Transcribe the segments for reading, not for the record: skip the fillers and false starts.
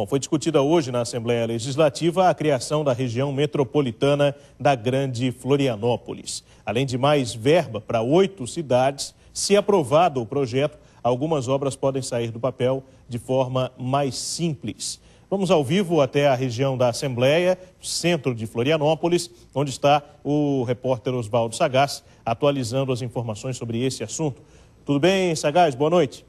Bom, foi discutida hoje na Assembleia Legislativa a criação da região metropolitana da Grande Florianópolis. Além de mais verba para 8 cidades, se aprovado o projeto, algumas obras podem sair do papel de forma mais simples. Vamos ao vivo até a região da Assembleia, centro de Florianópolis, onde está o repórter Oswaldo Sagaz, atualizando as informações sobre esse assunto. Tudo bem, Sagaz? Boa noite.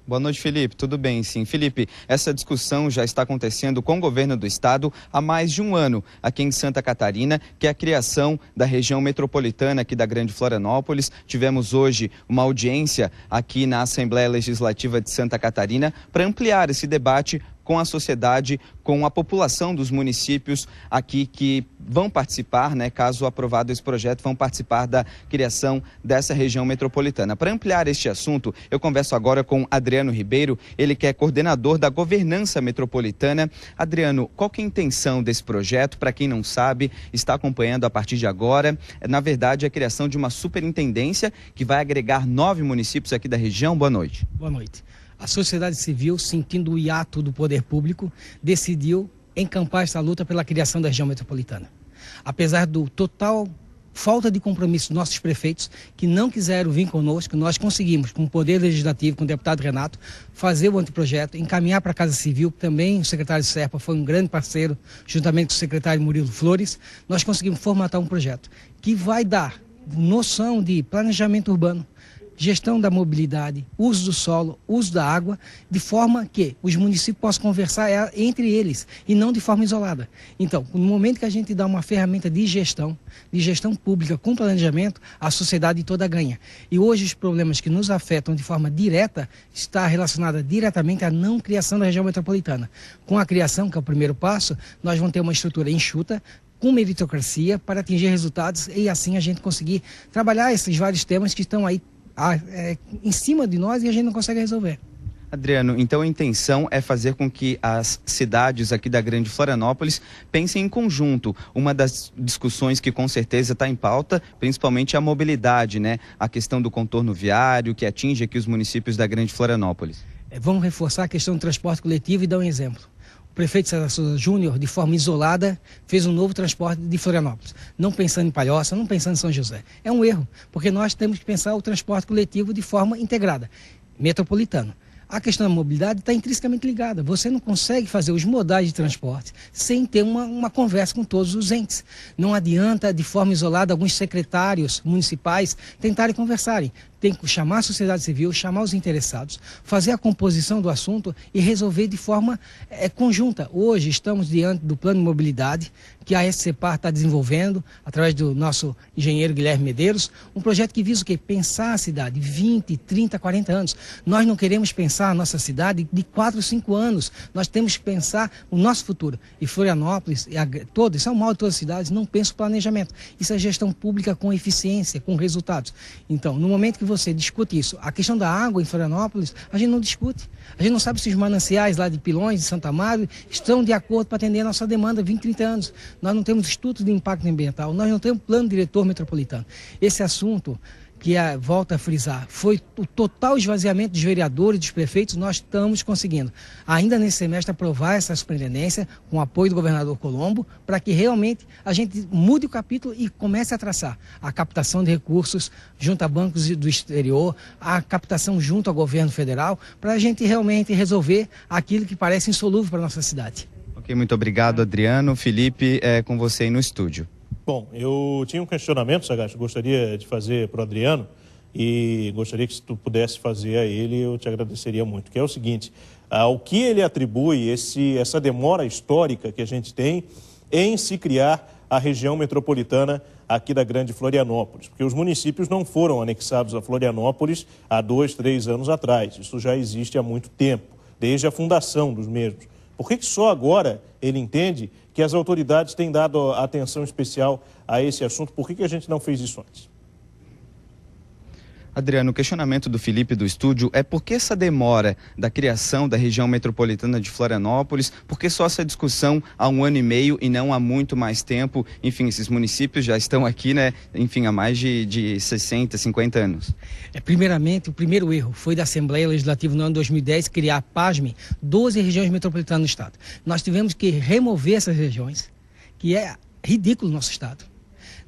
Boa noite, Felipe. Tudo bem, sim. Felipe, essa discussão já está acontecendo com o governo do estado há mais de um ano, aqui em Santa Catarina, que é a criação da região metropolitana aqui da Grande Florianópolis. Tivemos hoje uma audiência aqui na Assembleia Legislativa de Santa Catarina para ampliar esse debate com a sociedade, com a população dos municípios aqui que vão participar, caso aprovado esse projeto, vão participar da criação dessa região metropolitana. Para ampliar este assunto, eu converso agora com Adriano Ribeiro, ele que é coordenador da governança metropolitana. Adriano, qual que é a intenção desse projeto? Para quem não sabe, está acompanhando a partir de agora, na verdade, a criação de uma superintendência que vai agregar 9 municípios aqui da região. Boa noite. Boa noite. A sociedade civil, sentindo o hiato do poder público, decidiu encampar essa luta pela criação da região metropolitana. Apesar do total falta de compromisso dos nossos prefeitos, que não quiseram vir conosco, nós conseguimos, com o Poder Legislativo, com o deputado Renato, fazer o anteprojeto, encaminhar para a Casa Civil, também o secretário Serpa foi um grande parceiro, juntamente com o secretário Murilo Flores. Nós conseguimos formatar um projeto que vai dar noção de planejamento urbano, gestão da mobilidade, uso do solo, uso da água, de forma que os municípios possam conversar entre eles e não de forma isolada. Então, no momento que a gente dá uma ferramenta de gestão pública com planejamento, a sociedade toda ganha. E hoje os problemas que nos afetam de forma direta está relacionada diretamente à não criação da região metropolitana. Com a criação, que é o primeiro passo, nós vamos ter uma estrutura enxuta, com meritocracia, para atingir resultados e assim a gente conseguir trabalhar esses vários temas que estão aí em cima de nós e a gente não consegue resolver. Adriano, então a intenção é fazer com que as cidades aqui da Grande Florianópolis pensem em conjunto. Uma das discussões que com certeza está em pauta, principalmente a mobilidade, a questão do contorno viário que atinge aqui os municípios da Grande Florianópolis. Vamos reforçar a questão do transporte coletivo e dar um exemplo. O prefeito César Souza Júnior, de forma isolada, fez um novo transporte de Florianópolis, não pensando em Palhoça, não pensando em São José. É um erro, porque nós temos que pensar o transporte coletivo de forma integrada, metropolitano. A questão da mobilidade está intrinsecamente ligada. Você não consegue fazer os modais de transporte sem ter uma conversa com todos os entes. Não adianta, de forma isolada, alguns secretários municipais tentarem conversarem. Tem que chamar a sociedade civil, chamar os interessados, fazer a composição do assunto e resolver de forma conjunta. Hoje estamos diante do plano de mobilidade que a SCPAR está desenvolvendo, através do nosso engenheiro Guilherme Medeiros, um projeto que visa o quê? Pensar a cidade 20, 30, 40 anos. Nós não queremos pensar a nossa cidade de 4, 5 anos. Nós temos que pensar o nosso futuro. E Florianópolis, isso é o mal de todas as cidades, não pensa o planejamento. Isso é gestão pública com eficiência, com resultados. Então, no momento que você discute isso, a questão da água em Florianópolis, a gente não discute. A gente não sabe se os mananciais lá de Pilões, de Santa Amaro, estão de acordo para atender a nossa demanda 20, 30 anos. Nós não temos estudo de impacto ambiental, nós não temos plano diretor metropolitano. Esse assunto, que volta a frisar, foi o total esvaziamento dos vereadores, dos prefeitos, nós estamos conseguindo, ainda nesse semestre, aprovar essa superintendência, com o apoio do governador Colombo, para que realmente a gente mude o capítulo e comece a traçar a captação de recursos junto a bancos do exterior, a captação junto ao governo federal, para a gente realmente resolver aquilo que parece insolúvel para a nossa cidade. Ok, muito obrigado, Adriano. Felipe, com você aí no estúdio. Bom, eu tinha um questionamento, Sagaz, gostaria de fazer para o Adriano e gostaria que se tu pudesse fazer a ele, eu te agradeceria muito, que é o seguinte, ao que ele atribui essa demora histórica que a gente tem em se criar a região metropolitana aqui da Grande Florianópolis, porque os municípios não foram anexados a Florianópolis há 2, 3 anos atrás, isso já existe há muito tempo, desde a fundação dos mesmos. Por que só agora ele entende que as autoridades têm dado atenção especial a esse assunto? Por que a gente não fez isso antes? Adriano, o questionamento do Felipe do estúdio é por que essa demora da criação da região metropolitana de Florianópolis, por que só essa discussão há 1 ano e meio e não há muito mais tempo? Enfim, esses municípios já estão aqui, né? Enfim, há mais de 60, 50 anos. Primeiramente, o primeiro erro foi da Assembleia Legislativa no ano 2010 criar, pasme, 12 regiões metropolitanas no estado. Nós tivemos que remover essas regiões, que é ridículo no nosso estado.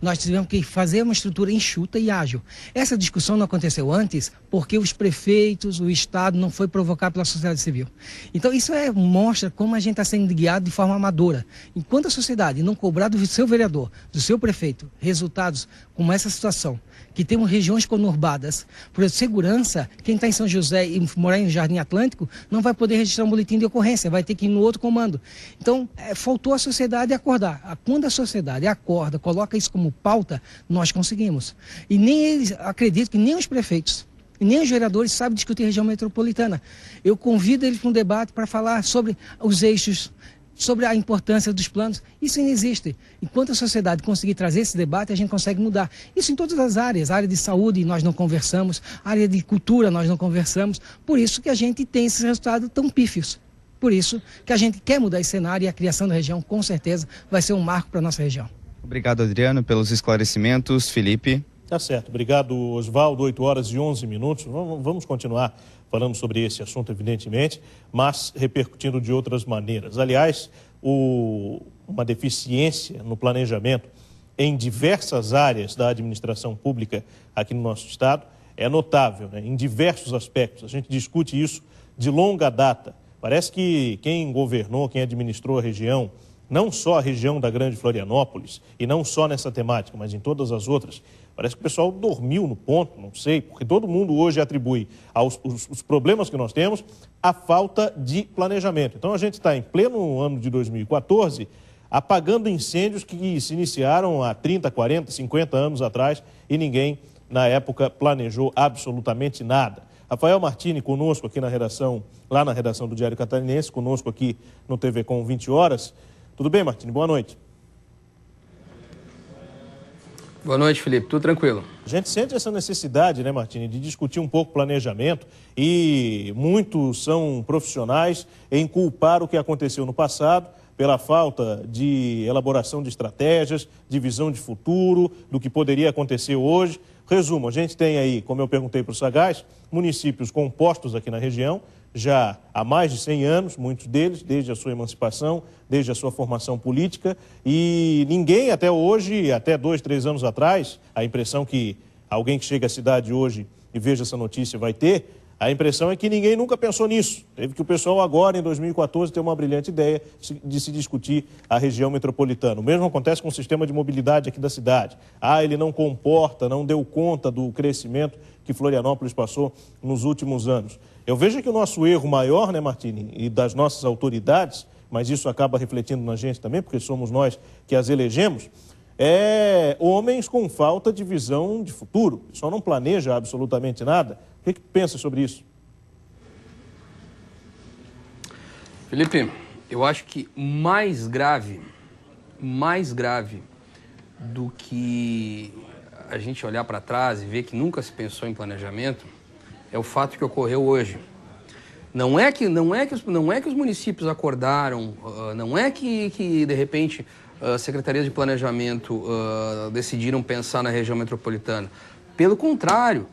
Nós tivemos que fazer uma estrutura enxuta e ágil. Essa discussão não aconteceu antes porque os prefeitos, o Estado não foi provocado pela sociedade civil. Então isso mostra como a gente está sendo guiado de forma amadora. Enquanto a sociedade não cobrar do seu vereador, do seu prefeito, resultados como essa situação, que temos regiões conurbadas, por segurança, quem está em São José e morar em Jardim Atlântico não vai poder registrar um boletim de ocorrência, vai ter que ir no outro comando. Então, faltou a sociedade acordar. Quando a sociedade acorda, coloca isso como pauta, nós conseguimos. E nem eles, acredito que nem os prefeitos, nem os vereadores sabem discutir região metropolitana. Eu convido eles para um debate para falar sobre os eixos, sobre a importância dos planos. Isso não existe. Enquanto a sociedade conseguir trazer esse debate, a gente consegue mudar. Isso em todas as áreas. A área de saúde nós não conversamos, a área de cultura nós não conversamos. Por isso que a gente tem esses resultados tão pífios. Por isso que a gente quer mudar esse cenário e a criação da região, com certeza, vai ser um marco para a nossa região. Obrigado, Adriano, pelos esclarecimentos. Felipe. Tá certo. Obrigado, Oswaldo. 8h11. Vamos continuar falando sobre esse assunto, evidentemente, mas repercutindo de outras maneiras. Aliás, uma deficiência no planejamento em diversas áreas da administração pública aqui no nosso estado é notável, né? Em diversos aspectos. A gente discute isso de longa data. Parece que quem governou, quem administrou a região, não só a região da Grande Florianópolis, e não só nessa temática, mas em todas as outras, parece que o pessoal dormiu no ponto, não sei, porque todo mundo hoje atribui os problemas que nós temos à falta de planejamento. Então a gente está em pleno ano de 2014, apagando incêndios que se iniciaram há 30, 40, 50 anos atrás e ninguém, na época, planejou absolutamente nada. Rafael Martini conosco aqui na redação, lá na redação do Diário Catarinense, conosco aqui no TV Com 20 Horas. Tudo bem, Martini? Boa noite. Boa noite, Felipe. Tudo tranquilo. A gente sente essa necessidade, né, Martini, de discutir um pouco planejamento e muitos são profissionais em culpar o que aconteceu no passado pela falta de elaboração de estratégias, de visão de futuro, do que poderia acontecer hoje. Resumo, a gente tem aí, como eu perguntei para o Sagaz, municípios compostos aqui na região, já há mais de 100 anos, muitos deles, desde a sua emancipação, desde a sua formação política, e ninguém até hoje, até 2, 3 anos atrás, a impressão que alguém que chega à cidade hoje e veja essa notícia vai ter, a impressão é que ninguém nunca pensou nisso. Teve que o pessoal agora, em 2014, ter uma brilhante ideia de se discutir a região metropolitana. O mesmo acontece com o sistema de mobilidade aqui da cidade. Ele não comporta, não deu conta do crescimento que Florianópolis passou nos últimos anos. Eu vejo que o nosso erro maior, né, Martini, e das nossas autoridades, mas isso acaba refletindo na gente também, porque somos nós que as elegemos, é homens com falta de visão de futuro. Só não planeja absolutamente nada. O que pensa sobre isso? Felipe, eu acho que mais grave do que a gente olhar para trás e ver que nunca se pensou em planejamento é o fato que ocorreu hoje. Não é que os municípios acordaram, não é que de repente secretarias de planejamento decidiram pensar na região metropolitana. Pelo contrário,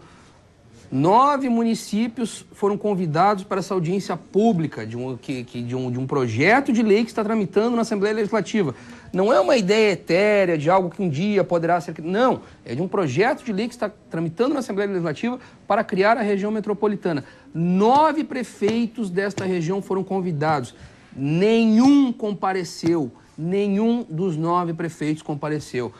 9 municípios foram convidados para essa audiência pública de um projeto de lei que está tramitando na Assembleia Legislativa. Não é uma ideia etérea de algo que um dia poderá ser... Não, é de um projeto de lei que está tramitando na Assembleia Legislativa para criar a região metropolitana. 9 prefeitos desta região foram convidados. Nenhum compareceu. Nenhum dos 9 prefeitos compareceu.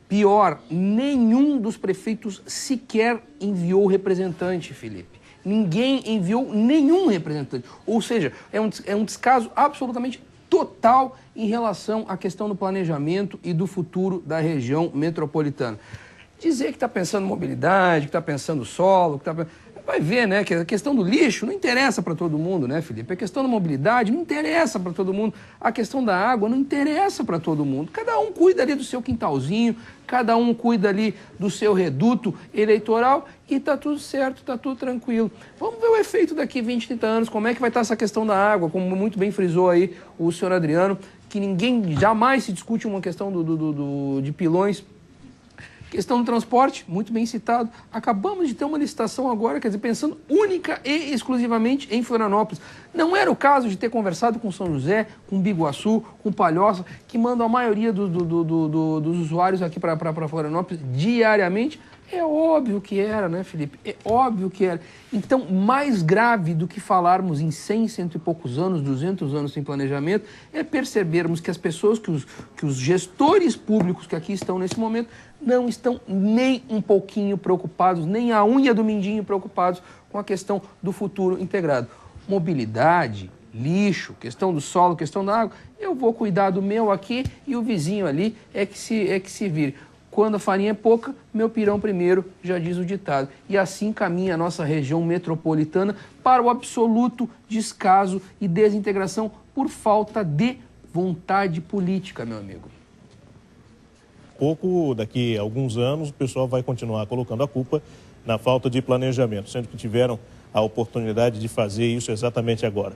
Pior, nenhum dos prefeitos sequer enviou representante, Felipe. Ninguém enviou nenhum representante. Ou seja, é um descaso absolutamente total em relação à questão do planejamento e do futuro da região metropolitana. Dizer que está pensando mobilidade, que está pensando solo, vai ver, né, que a questão do lixo não interessa para todo mundo, né, Felipe? A questão da mobilidade não interessa para todo mundo. A questão da água não interessa para todo mundo. Cada um cuida ali do seu quintalzinho, cada um cuida ali do seu reduto eleitoral e tá tudo certo, tá tudo tranquilo. Vamos ver o efeito daqui 20, 30 anos, como é que vai estar essa questão da água, como muito bem frisou aí o senhor Adriano, que ninguém jamais se discute uma questão de pilões. Questão do transporte, muito bem citado. Acabamos de ter uma licitação agora, quer dizer, pensando única e exclusivamente em Florianópolis. Não era o caso de ter conversado com São José, com Biguaçu, com Palhoça, que mandam a maioria dos usuários aqui para Florianópolis diariamente. É óbvio que era, né, Felipe? É óbvio que era. Então, mais grave do que falarmos em 100, cento e poucos anos, 200 anos sem planejamento, é percebermos que as pessoas, que os gestores públicos que aqui estão nesse momento, não estão nem um pouquinho preocupados, nem a unha do mindinho preocupados com a questão do futuro integrado. Mobilidade, lixo, questão do solo, questão da água, eu vou cuidar do meu aqui e o vizinho ali é que se vire. Quando a farinha é pouca, meu pirão primeiro, já diz o ditado. E assim caminha a nossa região metropolitana para o absoluto descaso e desintegração por falta de vontade política, meu amigo. Daqui a alguns anos, o pessoal vai continuar colocando a culpa na falta de planejamento, sendo que tiveram a oportunidade de fazer isso exatamente agora.